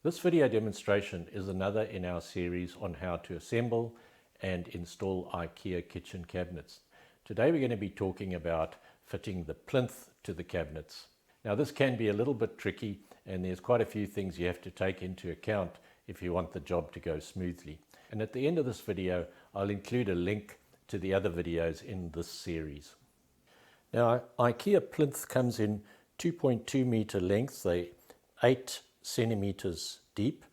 This video demonstration is another in our series on how to assemble and install IKEA kitchen cabinets. Today we're going to be talking about fitting the plinth to the cabinets. Now this can be a little bit tricky and there's quite a few things you have to take into account if you want the job to go smoothly. And at the end of this video I'll include a link to the other videos in this series. Now IKEA plinth comes in 2.2 meter length, they're 8 centimeters deep,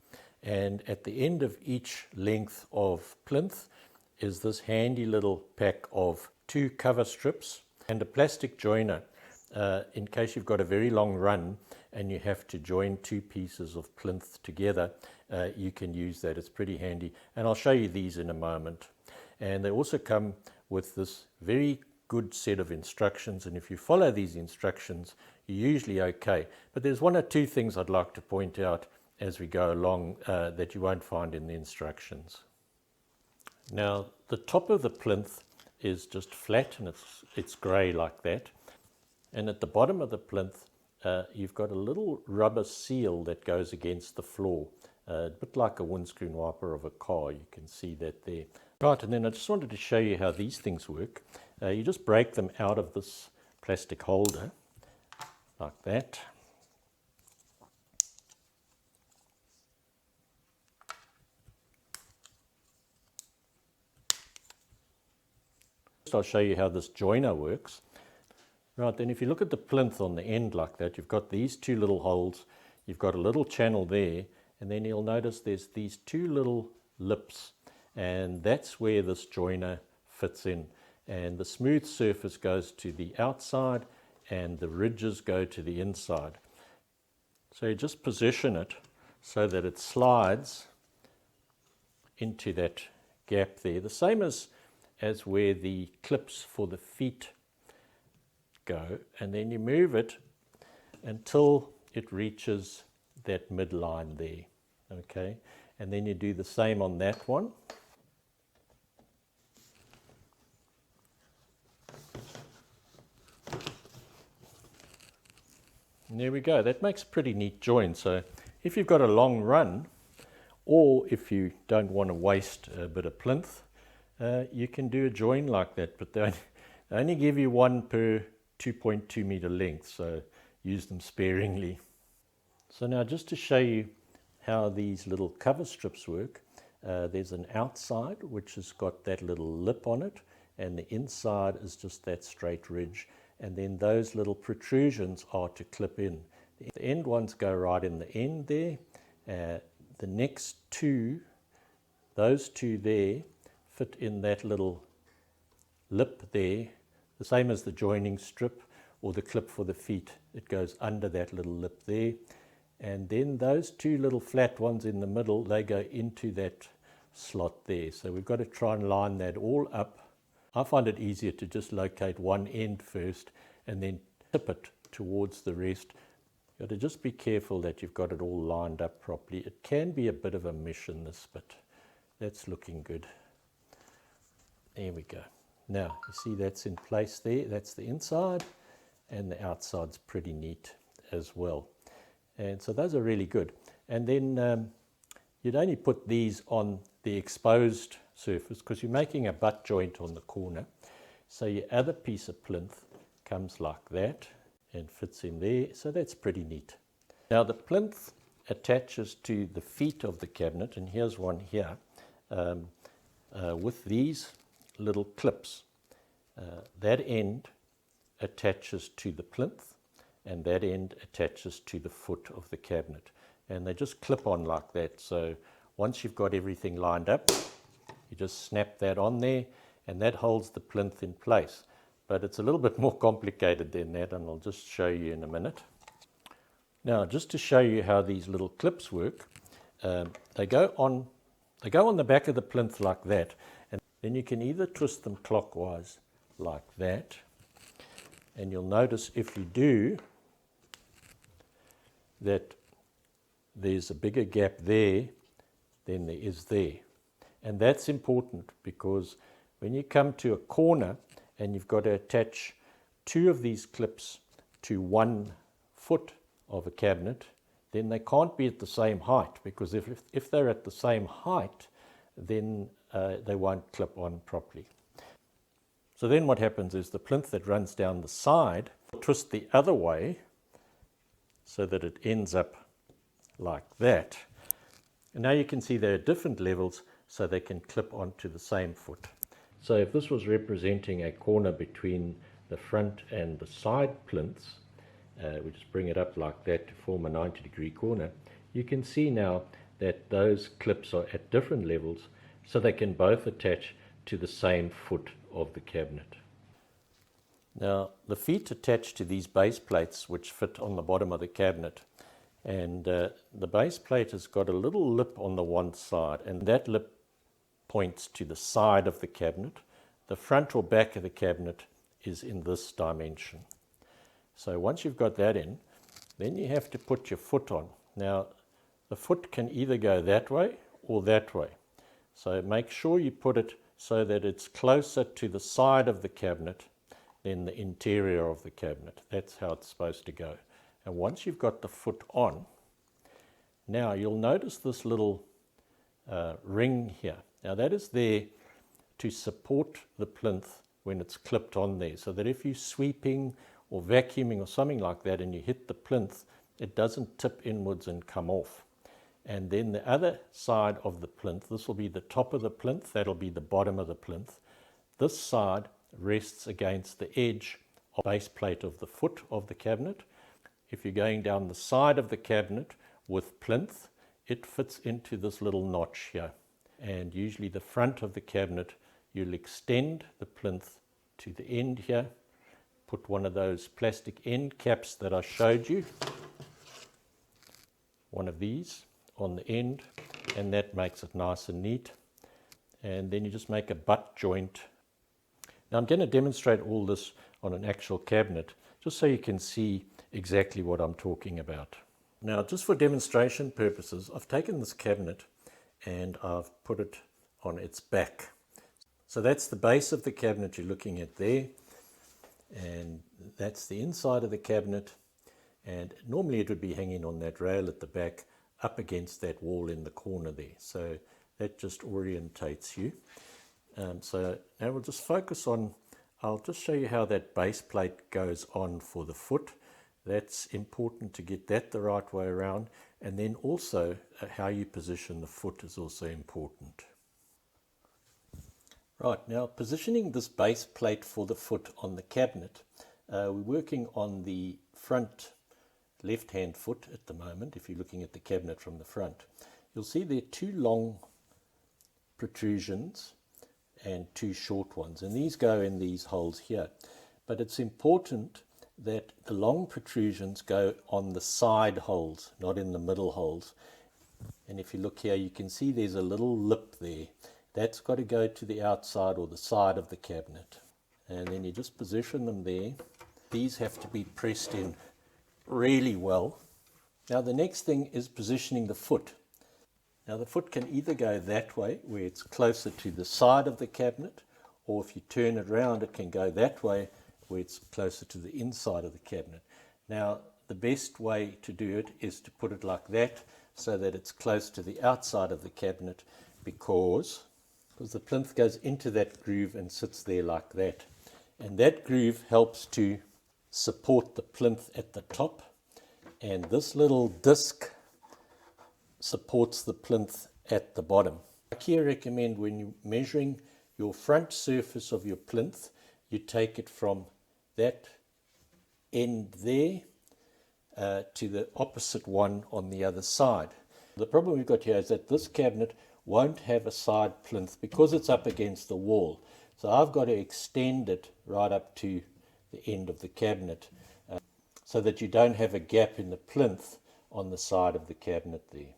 and at the end of each length of plinth is this handy little pack of 2 cover strips and a plastic joiner in case you've got a very long run and you have to join 2 pieces of plinth together. You can use that, it's pretty handy, and I'll show you these in a moment. And they also come with this very good set of instructions, and if you follow these instructions you're usually okay. But there's one or two things I'd like to point out as we go along that you won't find in the instructions. Now the top of the plinth is just flat and it's grey like that, and at the bottom of the plinth you've got a little rubber seal that goes against the floor, a bit like a windscreen wiper of a car. You can see that there. Right, and then I just wanted to show you how these things work. You just break them out of this plastic holder like that. First I'll show you how this joiner works. Right, then if you look at the plinth on the end like that, you've got these 2 little holes, you've got a little channel there, and then you'll notice there's these 2 little lips, and that's where this joiner fits in. And the smooth surface goes to the outside and the ridges go to the inside. So you just position it so that it slides into that gap there, the same as where the clips for the feet go, and then you move it until it reaches that midline there. Okay, and then you do the same on that one. And there we go, that makes a pretty neat join. So if you've got a long run, or if you don't want to waste a bit of plinth, you can do a join like that, but they only give you one per 2.2 meter length, so use them sparingly. So now just to show you how these little cover strips work, there's an outside which has got that little lip on it, and the inside is just that straight ridge, and then those little protrusions are to clip in. The end ones go right in the end there. The next 2, those 2 there, fit in that little lip there, the same as the joining strip or the clip for the feet. It goes under that little lip there, and then those 2 little flat ones in the middle, they go into that slot there. So we've got to try and line that all up. I find it easier to just locate one end first and then tip it towards the rest. You've got to just be careful that you've got it all lined up properly. It can be a bit of a mission, this, but that's looking good. There we go. Now you see that's in place there, that's the inside, and the outside's pretty neat as well. And so those are really good. And then you'd only put these on the exposed surface because you're making a butt joint on the corner. So your other piece of plinth comes like that and fits in there, so that's pretty neat. Now the plinth attaches to the feet of the cabinet, and here's one here with these little clips. That end attaches to the plinth and that end attaches to the foot of the cabinet, and they just clip on like that. So once you've got everything lined up, you just snap that on there and that holds the plinth in place. But it's a little bit more complicated than that, and I'll just show you in a minute. Now just to show you how these little clips work, they go on the back of the plinth like that, and then you can either twist them clockwise like that, and you'll notice if you do that there's a bigger gap there than there is there. And that's important because when you come to a corner and you've got to attach 2 of these clips to one foot of a cabinet, then they can't be at the same height, because if they're at the same height, then they won't clip on properly. So then what happens is the plinth that runs down the side will twist the other way so that it ends up like that. And now you can see there are different levels so they can clip onto the same foot. So if this was representing a corner between the front and the side plinths, we just bring it up like that to form a 90-degree corner, you can see now that those clips are at different levels so they can both attach to the same foot of the cabinet. Now the feet attach to these base plates which fit on the bottom of the cabinet, and the base plate has got a little lip on the one side, and that lip points to the side of the cabinet. The front or back of the cabinet is in this dimension. So once you've got that in, then you have to put your foot on. Now the foot can either go that way or that way. So make sure you put it so that it's closer to the side of the cabinet than the interior of the cabinet. That's how it's supposed to go. And once you've got the foot on, now you'll notice this little ring here. Now that is there to support the plinth when it's clipped on there, so that if you're sweeping or vacuuming or something like that and you hit the plinth, it doesn't tip inwards and come off. And then the other side of the plinth, this will be the top of the plinth, that'll be the bottom of the plinth. This side rests against the edge of the base plate of the foot of the cabinet. If you're going down the side of the cabinet with plinth, it fits into this little notch here. And usually the front of the cabinet, you'll extend the plinth to the end here, put one of those plastic end caps that I showed you, one of these on the end, and that makes it nice and neat. And then you just make a butt joint. Now I'm going to demonstrate all this on an actual cabinet, just so you can see exactly what I'm talking about. Now, just for demonstration purposes, I've taken this cabinet and I've put it on its back. So that's the base of the cabinet you're looking at there, and that's the inside of the cabinet, and normally it would be hanging on that rail at the back up against that wall in the corner there. So that just orientates you. So now we'll just focus on, I'll just show you how that base plate goes on for the foot. That's important to get that the right way around, and then also how you position the foot is also important. Right, now positioning this base plate for the foot on the cabinet, we're working on the front left-hand foot at the moment. If you're looking at the cabinet from the front, you'll see there are two long protrusions and two short ones, and these go in these holes here. But it's important that the long protrusions go on the side holes, not in the middle holes. And if you look here, you can see there's a little lip there. That's got to go to the outside or the side of the cabinet. And then you just position them there. These have to be pressed in really well. Now the next thing is positioning the foot. Now the foot can either go that way, where it's closer to the side of the cabinet, or if you turn it around, it can go that way, where it's closer to the inside of the cabinet. Now the best way to do it is to put it like that, so that it's close to the outside of the cabinet, because the plinth goes into that groove and sits there like that. And that groove helps to support the plinth at the top, and this little disc supports the plinth at the bottom. Ikea recommend when you're measuring your front surface of your plinth, you take it from that end there to the opposite one on the other side. The problem we've got here is that this cabinet won't have a side plinth because it's up against the wall. So I've got to extend it right up to the end of the cabinet so that you don't have a gap in the plinth on the side of the cabinet there.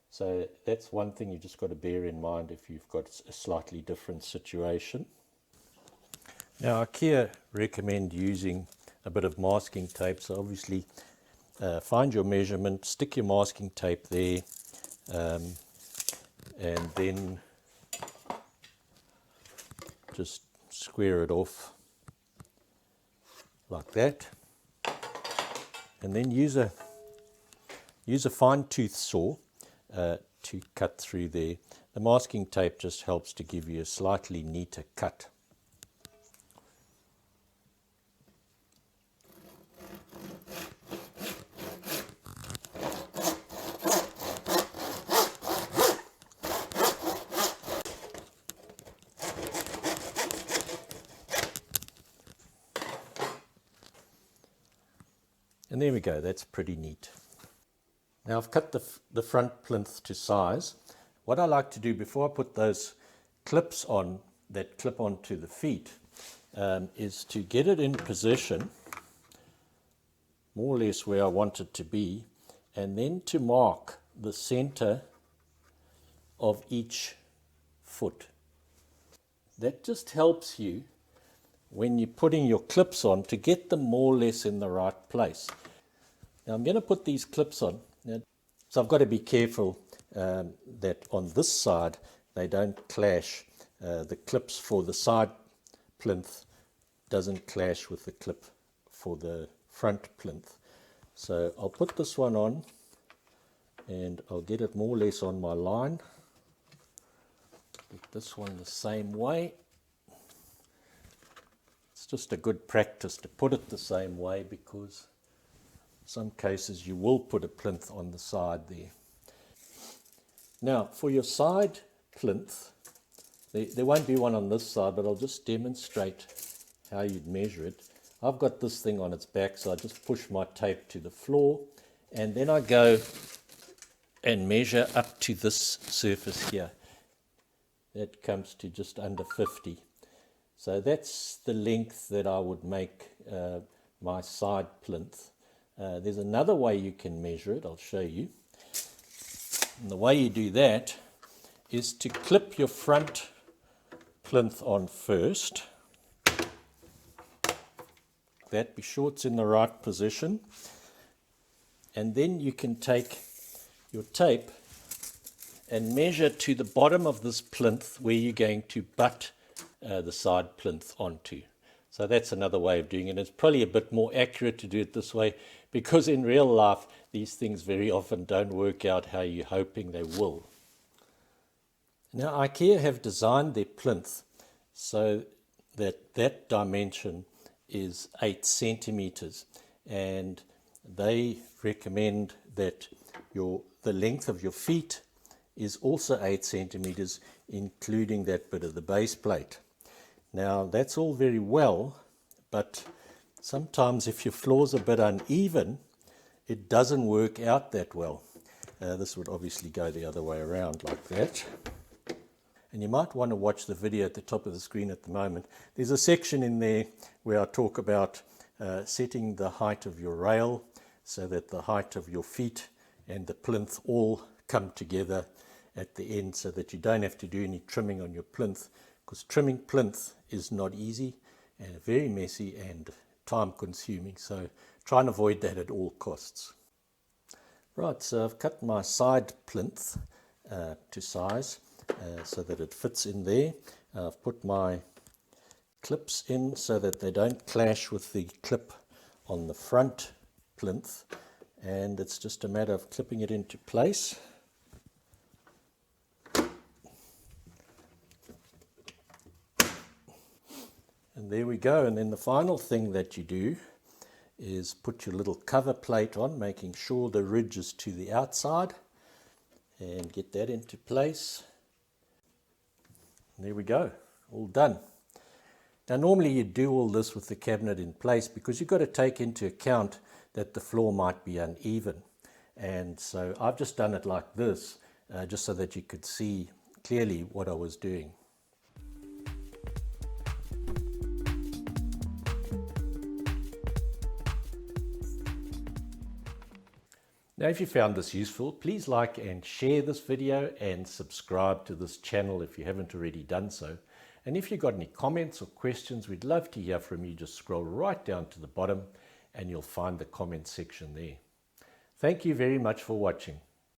So that's one thing you just got to bear in mind if you've got a slightly different situation. Now IKEA recommend using a bit of masking tape, so obviously find your measurement, stick your masking tape there, and then just square it off like that, and then use a use a fine-tooth saw to cut through there. The masking tape just helps to give you a slightly neater cut. And there we go, that's pretty neat. Now I've cut the front plinth to size. What I like to do before I put those clips on, that clip onto the feet, is to get it in position, more or less where I want it to be, and then to mark the center of each foot. That just helps you when you're putting your clips on to get them more or less in the right place. Now I'm going to put these clips on, so I've got to be careful that on this side they don't clash. The clips for the side plinth doesn't clash with the clip for the front plinth. So I'll put this one on and I'll get it more or less on my line. Get this one the same way. It's just a good practice to put it the same way, because in some cases you will put a plinth on the side there. Now for your side plinth, there won't be one on this side, but I'll just demonstrate how you'd measure it. I've got this thing on its back, so I just push my tape to the floor and then I go and measure up to this surface here. That comes to just under 50. So that's the length that I would make my side plinth. There's another way you can measure it, I'll show you. And the way you do that is to clip your front plinth on first. That, be sure it's in the right position. And then you can take your tape and measure to the bottom of this plinth where you're going to butt the side plinth onto. So that's another way of doing it. It's probably a bit more accurate to do it this way, because in real life these things very often don't work out how you're hoping they will. Now Ikea have designed their plinth so that dimension is 8 centimeters, and they recommend that the length of your feet is also 8 centimeters, including that bit of the base plate. Now that's all very well, but sometimes if your floor's a bit uneven, it doesn't work out that well. This would obviously go the other way around like that. And you might want to watch the video at the top of the screen at the moment. There's a section in there where I talk about setting the height of your rail so that the height of your feet and the plinth all come together at the end, so that you don't have to do any trimming on your plinth, because trimming plinth is not easy and very messy and time consuming, so try and avoid that at all costs. Right, so I've cut my side plinth to size so that it fits in there. I've put my clips in so that they don't clash with the clip on the front plinth, and it's just a matter of clipping it into place. And there we go. And then the final thing that you do is put your little cover plate on, making sure the ridge is to the outside, and get that into place. And there we go, all done. Now normally you do all this with the cabinet in place, because you've got to take into account that the floor might be uneven. And so I've just done it like this, just so that you could see clearly what I was doing. Now if you found this useful, please like and share this video and subscribe to this channel if you haven't already done so. And if you've got any comments or questions, we'd love to hear from you. Just scroll right down to the bottom and you'll find the comment section there. Thank you very much for watching.